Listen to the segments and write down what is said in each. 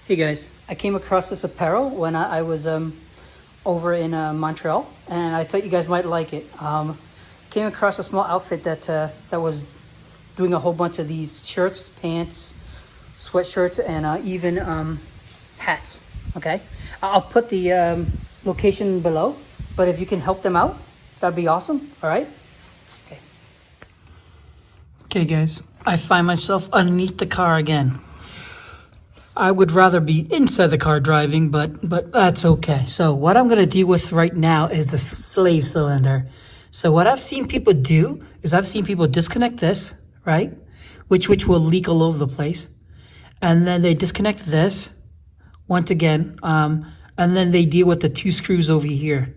Hey guys, I came across this apparel when I was over in Montreal, and I thought you guys might like it. Came across a small outfit that was doing a whole bunch of these shirts, pants, sweatshirts, and even hats. Okay, I'll put the location below, but if you can help them out, that'd be awesome. All right. Okay. Okay, guys, I find myself underneath the car again. I would rather be inside the car driving, but that's okay. So what I'm going to deal with right now is the slave cylinder. So what I've seen people do is I've seen people disconnect this, right? Which will leak all over the place. And then they disconnect this once again. And then they deal with the two screws over here.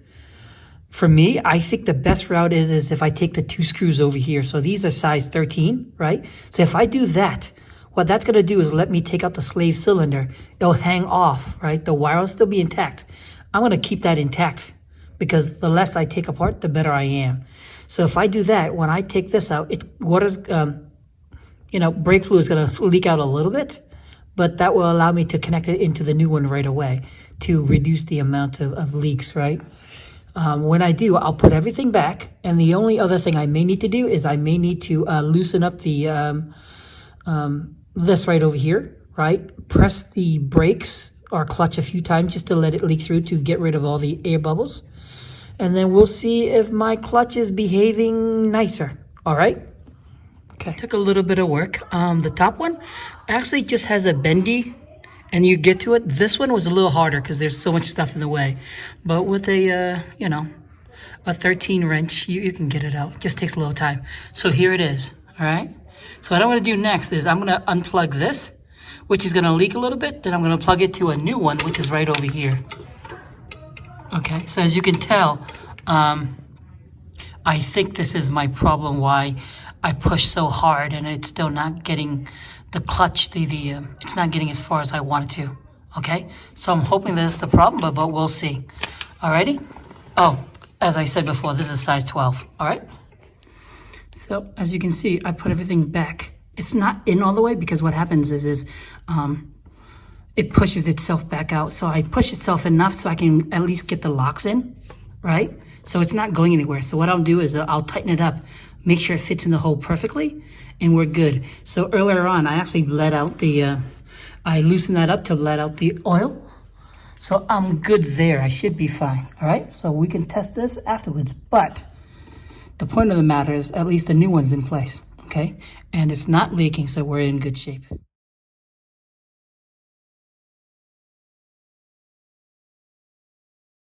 For me, I think the best route is if I take the two screws over here. So these are size 13, right? So if I do that, what that's going to do is let me take out the slave cylinder. It'll hang off, right? The wire will still be intact. I'm going to keep that intact because the less I take apart, the better I am. So if I do that, when I take this out, water's, brake fluid is going to leak out a little bit, but that will allow me to connect it into the new one right away to reduce the amount of leaks, right? When I do, I'll put everything back. And the only other thing I may need to do is I may need to loosen up the this right over here, right? Press the brakes or clutch a few times just to let it leak through to get rid of all the air bubbles. And then we'll see if my clutch is behaving nicer, all right? Okay. Took a little bit of work. The top one actually just has a bendy and you get to it. This one was a little harder because there's so much stuff in the way. But with a 13 wrench, you can get it out. It just takes a little time. So here it is, all right? So what I'm going to do next is I'm going to unplug this, which is going to leak a little bit. Then I'm going to plug it to a new one, which is right over here. Okay, so as you can tell, I think this is my problem, why I push so hard and it's still not getting the clutch, it's not getting as far as I want it to. Okay, so I'm hoping this is the problem, but we'll see. Alrighty? Oh, as I said before, this is size 12. All right? So as you can see, I put everything back. It's not in all the way because what happens is it pushes itself back out. So I push itself enough so I can at least get the locks in, right? So it's not going anywhere. So what I'll do is I'll tighten it up, make sure it fits in the hole perfectly, and we're good. So earlier on, I actually bled out I loosened that up to let out the oil. So I'm good there. I should be fine, all right? So we can test this afterwards, but the point of the matter is at least the new one's in place, okay? And it's not leaking, so we're in good shape.